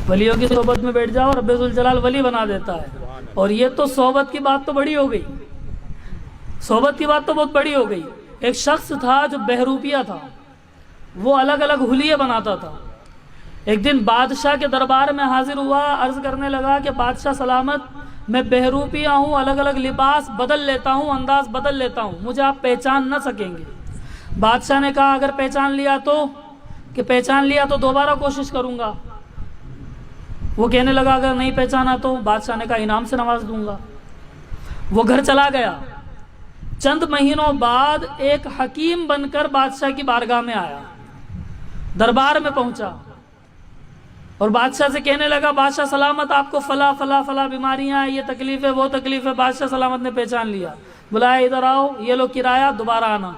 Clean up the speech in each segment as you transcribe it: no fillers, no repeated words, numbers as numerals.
ولیوں کی صحبت میں بیٹھ جاؤ، رب ذوالجلال ولی بنا دیتا ہے۔ اور یہ تو صحبت کی بات تو بڑی ہو گئی، صحبت کی بات تو بہت بڑی ہو گئی۔ ایک شخص تھا جو بہروپیہ تھا، وہ الگ الگ حلیے بناتا تھا۔ ایک دن بادشاہ کے دربار میں حاضر ہوا، عرض کرنے لگا کہ بادشاہ سلامت، میں بہروپیہ ہوں، الگ الگ لباس بدل لیتا ہوں، انداز بدل لیتا ہوں، مجھے آپ پہچان نہ سکیں گے۔ بادشاہ نے کہا اگر پہچان لیا تو، کہ پہچان لیا تو دوبارہ کوشش کروں گا۔ وہ کہنے لگا اگر نہیں پہچانا تو، بادشاہ نے کہا انعام سے نواز دوں گا۔ وہ گھر چلا گیا۔ چند مہینوں بعد ایک حکیم بن کر بادشاہ کی بارگاہ میں آیا، دربار میں پہنچا اور بادشاہ سے کہنے لگا بادشاہ سلامت، آپ کو فلاں فلاں فلاں بیماریاں ہیں، یہ تکلیف ہے، وہ تکلیف ہے۔ بادشاہ سلامت نے پہچان لیا، بلایا ادھر آؤ، یہ لو کرایہ، دوبارہ آنا،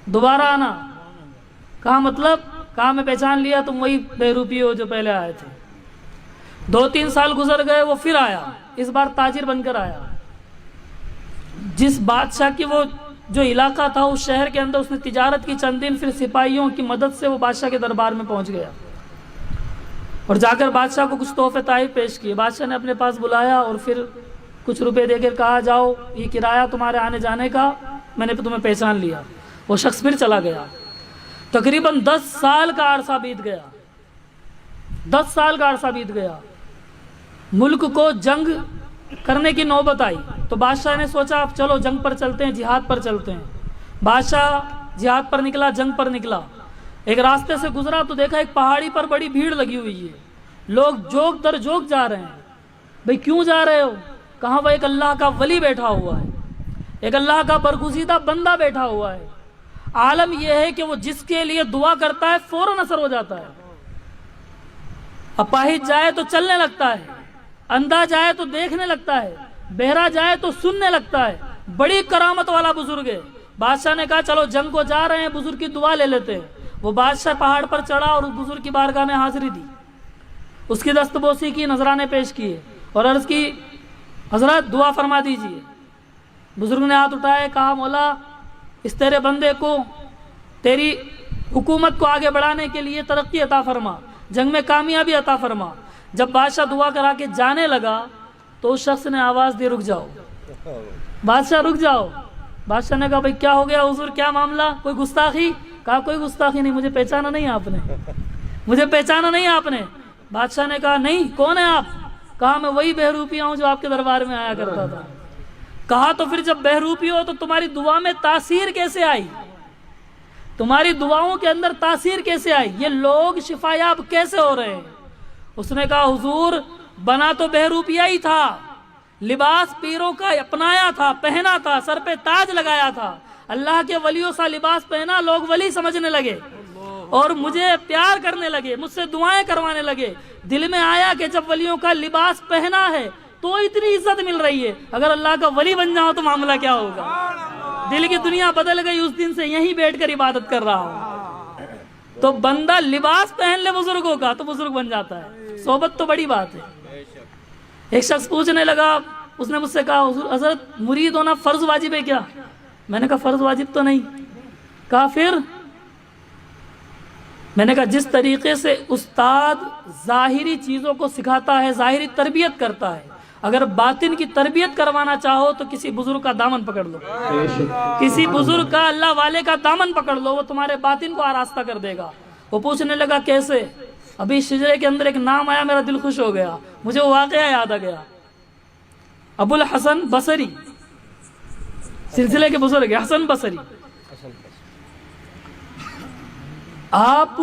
دوبارہ آنا۔ کہا مطلب؟ کہا میں پہچان لیا، تم وہی بہروپی ہو جو پہلے آئے تھے۔ 2-3 سال گزر گئے، وہ پھر آیا، اس بار تاجر بن کر آیا۔ جس بادشاہ کی وہ جو علاقہ تھا اس شہر کے اندر اس نے تجارت کی چند دن، پھر سپاہیوں کی مدد سے وہ بادشاہ کے دربار میں پہنچ گیا اور جا کر بادشاہ کو کچھ تحفے تحائف پیش کیے۔ بادشاہ نے اپنے پاس بلایا اور پھر کچھ روپے دے کر کہا جاؤ یہ کرایہ تمہارے آنے جانے کا، میں نے تمہیں پہچان لیا۔ وہ شخص پھر چلا گیا۔ تقریباً 10 سال کا عرصہ بیت گیا، 10 سال کا عرصہ بیت گیا۔ ملک کو جنگ کرنے کی نوبت آئی تو بادشاہ نے سوچا اب چلو جنگ پر چلتے ہیں، جہاد پر چلتے ہیں۔ بادشاہ جہاد پر نکلا، جنگ پر نکلا۔ ایک راستے سے گزرا تو دیکھا ایک پہاڑی پر بڑی بھیڑ لگی ہوئی ہے، لوگ جوک در جوک جا رہے ہیں۔ بھئی کیوں جا رہے ہو؟ کہاں وہ ایک اللہ کا ولی بیٹھا ہوا ہے، ایک اللہ کا برگزیدہ بندہ بیٹھا ہوا ہے۔ عالم یہ ہے کہ وہ جس کے لیے دعا کرتا ہے فوراً اثر ہو جاتا ہے۔ اپاہج جائے تو چلنے لگتا ہے، اندھا جائے تو دیکھنے لگتا ہے، بہرا جائے تو سننے لگتا ہے۔ بڑی کرامت والا بزرگ ہے۔ بادشاہ نے کہا چلو جنگ کو جا رہے ہیں، بزرگ کی دعا لے لیتے ہیں۔ وہ بادشاہ پہاڑ پر چڑھا اور اس بزرگ کی بارگاہ میں حاضری دی، اس کی دستبوسی کی، نذرانے پیش کیے اور عرض کی حضرت دعا فرما دیجئے۔ بزرگ نے ہاتھ اٹھائے، کہا مولا اس تیرے بندے کو تیری حکومت کو آگے بڑھانے کے لیے ترقی عطا فرما، جنگ میں کامیابی عطا فرما۔ جب بادشاہ دعا کرا کے جانے لگا تو اس شخص نے آواز دی رک جاؤ، بادشاہ رک جاؤ۔ بادشاہ نے کہا بھئی کیا ہو گیا حضور، کیا معاملہ، کوئی گستاخی؟ کہا کوئی گستاخی نہیں، مجھے پہچانا نہیں آپ نے، مجھے پہچانا نہیں آپ نے۔ بادشاہ نے کہا نہیں، کون ہے آپ؟ کہا میں وہی بہروپیہ ہوں جو آپ کے دربار میں آیا کرتا تھا۔ کہا تو پھر جب بہروپی ہو تو تمہاری دعا میں تاثیر کیسے آئی، تمہاری دعاؤں کے اندر تاثیر کیسے آئی، یہ لوگ شفایاب کیسے ہو رہے ہیں؟ اس نے کہا حضور بنا تو بہروپیہ ہی تھا، لباس پیروں کا اپنایا تھا، پہنا تھا، سر پہ تاج لگایا تھا، اللہ کے ولیوں سا لباس پہنا، لوگ ولی سمجھنے لگے اور مجھے پیار کرنے لگے، مجھ سے دعائیں کروانے لگے۔ دل میں آیا کہ جب ولیوں کا لباس پہنا ہے تو اتنی عزت مل رہی ہے، اگر اللہ کا ولی بن جاؤ تو معاملہ کیا ہوگا۔ دل کی دنیا بدل گئی، اس دن سے یہیں بیٹھ کر عبادت کر رہا ہوں۔ تو بندہ لباس پہن لے بزرگوں کا تو بزرگ بن جاتا ہے۔ صحبت تو بڑی بات ہے۔ ایک شخص پوچھنے لگا، اس نے مجھ سے کہا حضور حضرت مرید ہونا فرض واجب ہے کیا؟ میں نے کہا فرض واجب تو نہیں۔ کہا پھر؟ میں نے کہا جس طریقے سے استاد ظاہری چیزوں کو سکھاتا ہے، ظاہری تربیت کرتا ہے، اگر باطن کی تربیت کروانا چاہو تو کسی بزرگ کا دامن پکڑ لو، کسی بزرگ کا، اللہ والے کا دامن پکڑ لو، وہ تمہارے باطن کو آراستہ کر دے گا۔ وہ پوچھنے لگا کیسے؟ ابھی شجرے کے اندر ایک نام آیا، میرا دل خوش ہو گیا، مجھے وہ واقعہ یاد آ گیا۔ ابو الحسن بصری، سلسلے کے بزرگ حسن بصری، آپ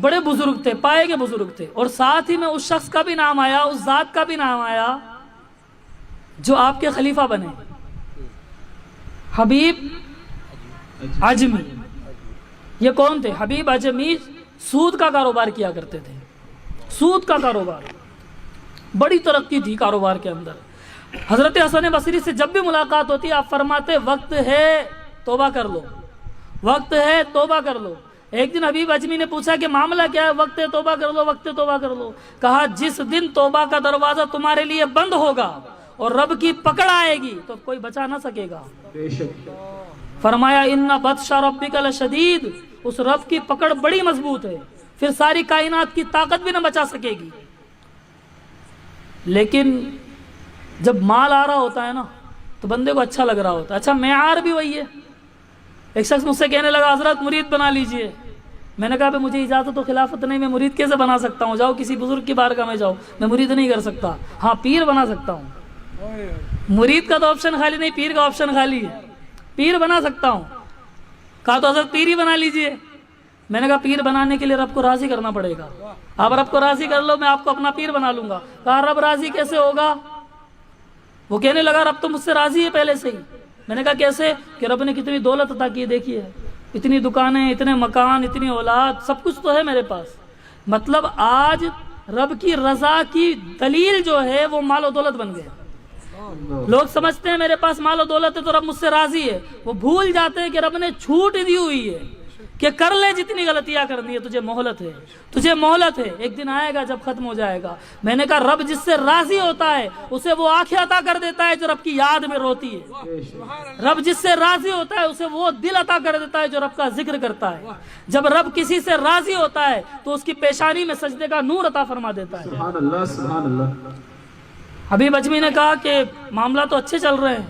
بڑے بزرگ تھے، پائے کے بزرگ تھے، اور ساتھ ہی میں اس شخص کا بھی نام آیا، اس ذات کا بھی نام آیا جو آپ کے خلیفہ بنے، حبیب عجمی۔ یہ کون تھے؟ حبیب عجمی سود کا کاروبار کیا کرتے تھے، سود کا کاروبار، بڑی ترقی تھی کاروبار کے اندر۔ حضرت حسن بصری سے جب بھی ملاقات ہوتی آپ فرماتے وقت ہے توبہ کر لو، وقت ہے توبہ کر لو۔ ایک دن حبیب عجمی نے پوچھا کہ معاملہ کیا ہے؟ وقت ہے توبہ کر لو، وقت ہے توبہ کر لو۔ کہا جس دن توبہ کا دروازہ تمہارے لیے بند ہوگا اور رب کی پکڑ آئے گی تو کوئی بچا نہ سکے گا۔ فرمایا ان بطش ربک لشدید، اس رب کی پکڑ بڑی مضبوط ہے، پھر ساری کائنات کی طاقت بھی نہ بچا سکے گی۔ لیکن جب مال آ رہا ہوتا ہے نا تو بندے کو اچھا لگ رہا ہوتا ہے. اچھا معیار بھی وہی ہے. ایک شخص مجھ سے کہنے لگا حضرت مرید بنا لیجئے. میں نے کہا کہ مجھے اجازت و خلافت نہیں, میں مرید کیسے بنا سکتا ہوں؟ جاؤ کسی بزرگ کی بارگاہ میں جاؤ, میں مرید نہیں کر سکتا. ہاں پیر بنا سکتا ہوں. مرید کا تو آپشن خالی نہیں, پیر کا آپشن خالی ہے. پیر بنا سکتا ہوں. کہا تو حضرت پیر ہی بنا لیجئے. میں نے کہا پیر بنانے کے لیے رب کو راضی کرنا پڑے گا. آپ رب کو راضی کر لو, میں آپ کو اپنا پیر بنا لوں گا. کہا رب راضی کیسے ہوگا؟ وہ کہنے لگا رب تو مجھ سے راضی ہے پہلے سے ہی. میں نے کہا کیسے؟ کہ رب نے کتنی دولت عطا کی ہے, دیکھیے اتنی دکانیں, اتنے مکان, اتنی اولاد, سب کچھ تو ہے میرے پاس. مطلب آج رب کی رضا کی دلیل جو ہے وہ مال و دولت بن گیا. لوگ سمجھتے ہیں میرے پاس مال و دولت ہے تو رب مجھ سے راضی ہے. وہ بھول جاتے ہیں کہ رب نے چھوٹ دی ہوئی ہے کہ کر لے جتنی غلطیاں کرنی ہے, تجھے مہلت ہے, تجھے مہلت ہے, ایک دن آئے گا جب ختم ہو جائے گا. میں نے کہا رب جس سے راضی ہوتا ہے اسے وہ آنکھیں عطا کر دیتا ہے جو رب کی یاد میں روتی ہے. رب جس سے راضی ہوتا ہے اسے وہ دل عطا کر دیتا ہے جو رب کا ذکر کرتا ہے. جب رب کسی سے راضی ہوتا ہے تو اس کی پیشانی میں سجدے کا نور عطا فرما دیتا ہے. سبحان اللہ, سبحان اللہ. حبیب اجمی نے کہا کہ معاملہ تو اچھے چل رہے ہیں.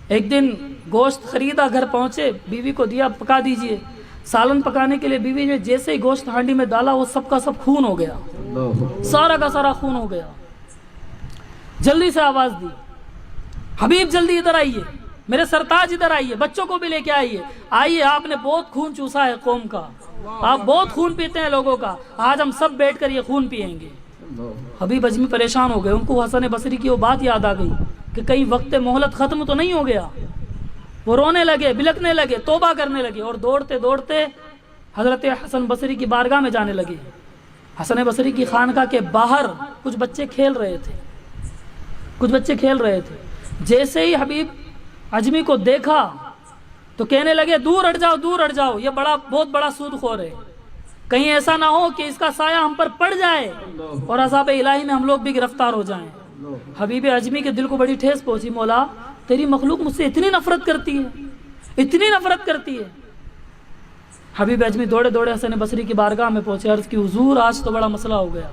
ایک دن گوشت خریدا, گھر پہنچے, بیوی کو دیا پکا دیجئے. سالن پکانے کے لیے بیوی نے جیسے ہی گوشت ہانڈی میں ڈالا وہ سب کا سب خون ہو گیا, سارا کا سارا خون ہو گیا. جلدی سے آواز دی, حبیب جلدی ادھر آئیے, میرے سرتاج ادھر آئیے, بچوں کو بھی لے کے آئیے. آئیے, آپ نے بہت خون چوسا ہے قوم کا, آپ بہت خون پیتے ہیں لوگوں کا, آج ہم سب بیٹھ کر یہ خون پیئیں گے. حبیب اجمی پریشان ہو گئے. ان کو حسن بصری کی وہ بات یاد آ گئی کہ کہیں وقت مہلت ختم تو نہیں ہو گیا. وہ رونے لگے, بلکنے لگے, توبہ کرنے لگے اور دوڑتے دوڑتے حضرت حسن بصری کی بارگاہ میں جانے لگے. حسن بصری کی خانقاہ کے باہر کچھ بچے کھیل رہے تھے. جیسے ہی حبیب اجمی کو دیکھا تو کہنے لگے دور ہٹ جاؤ, دور ہٹ جاؤ, یہ بہت بڑا سود خور ہے. کہیں ایسا نہ ہو کہ اس کا سایہ ہم پر پڑ جائے اور عذاب الہی میں ہم لوگ بھی گرفتار ہو جائیں. حبیب اجمی کے دل کو بڑی ٹھیس پہنچی. مولا تیری مخلوق مجھ سے اتنی نفرت کرتی ہے. حبیب اجمی دوڑے دوڑے حسن بصری کی بارگاہ میں پہنچے. عرض کی حضور آج تو بڑا مسئلہ ہو گیا,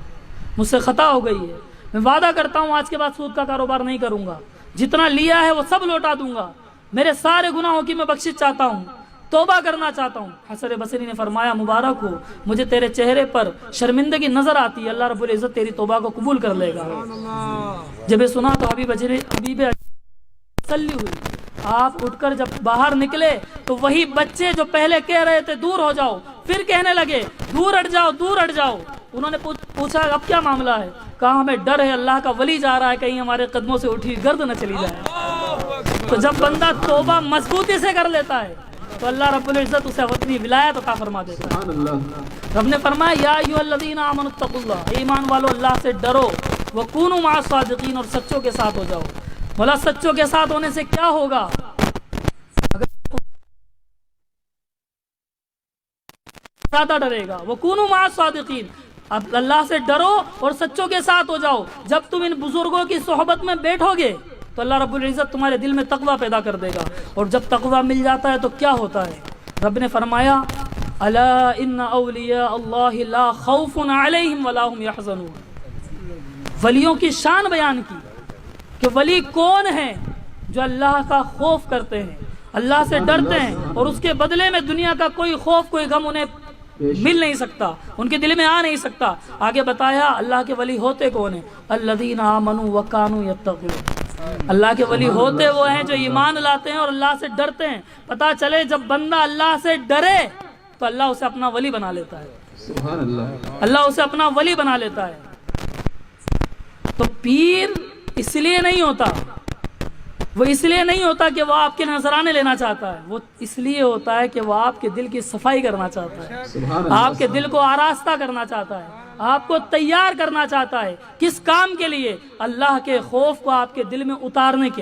مجھ سے خطا ہو گئی ہے. میں وعدہ کرتا ہوں آج کے بعد سود کا کاروبار نہیں کروں گا, جتنا لیا ہے وہ سب لوٹا دوں گا. میرے سارے گناہوں کی میں بخشش چاہتا ہوں, توبہ کرنا چاہتا ہوں. حسن بصری نے فرمایا مبارک ہو, مجھے تیرے چہرے پر شرمندگی نظر آتی ہے, اللہ رب العزت تیری توبہ کو قبول کر لے گا. جب یہ سنا تو حبیب تسلی ہوئی. آپ اٹھ کر جب باہر نکلے تو وہی بچے جو پہلے کہہ رہے تھے دور ہو جاؤ, پھر کہنے لگے دور ہٹ جاؤ, دور ہٹ جاؤ. انہوں نے پوچھا اب کیا معاملہ ہے؟ کہا ہمیں ڈر ہے, اللہ کا ولی جا رہا ہے, کہیں ہمارے قدموں سے اٹھی گرد نہ چلی جائے. تو جب بندہ توبہ مضبوطی سے کر لیتا ہے تو اللہ رب العزت اسے اپنی ولایت عطا فرما دیتا ہے. رب نے فرمایا یا ایھا الذین آمنوا اتقوا اللہ, ایمان والو اللہ سے ڈرو, وکونوا مع الصادقین, اور سچوں کے ساتھ ہو جاؤ. مولا سچوں کے ساتھ ہونے سے کیا ہوگا؟ زیادہ ڈرے گا. وکونوا مع الصادقین, اب اللہ سے ڈرو اور سچوں کے ساتھ ہو جاؤ. جب تم ان بزرگوں کی صحبت میں بیٹھو گے تو اللہ رب العزت تمہارے دل میں تقویٰ پیدا کر دے گا. اور جب تقویٰ مل جاتا ہے تو کیا ہوتا ہے؟ رب نے فرمایا الا ان اولیاء اللہ لا خوف علیہم ولا هم یحزنون. ولیوں کی شان بیان کی کہ ولی کون ہیں؟ جو اللہ کا خوف کرتے ہیں, اللہ سے ڈرتے ہیں, اور اس کے بدلے میں دنیا کا کوئی خوف کوئی غم انہیں مل نہیں سکتا, ان کے دل میں آ نہیں سکتا. آگے بتایا اللہ کے ولی ہوتے کون ہیں؟ الذین آمنوا وکانوا یتقون. اللہ کے ولی ہوتے وہ ہیں جو ایمان لاتے ہیں اور اللہ سے ڈرتے ہیں. پتہ چلے جب بندہ اللہ سے ڈرے تو اللہ اسے اپنا ولی بنا لیتا ہے. سبحان اللہ, اللہ اسے اپنا ولی بنا لیتا ہے. تو پیر اس لیے نہیں ہوتا, وہ اس لیے نہیں ہوتا کہ وہ آپ کے نذرانے لینا چاہتا ہے, وہ اس لیے ہوتا ہے کہ وہ آپ کے دل کی صفائی کرنا چاہتا ہے, آپ کے دل کو آراستہ کرنا چاہتا ہے, آپ کو تیار کرنا چاہتا ہے. کس کام کے لیے؟ اللہ کے خوف کو آپ کے دل میں اتارنے کے لیے.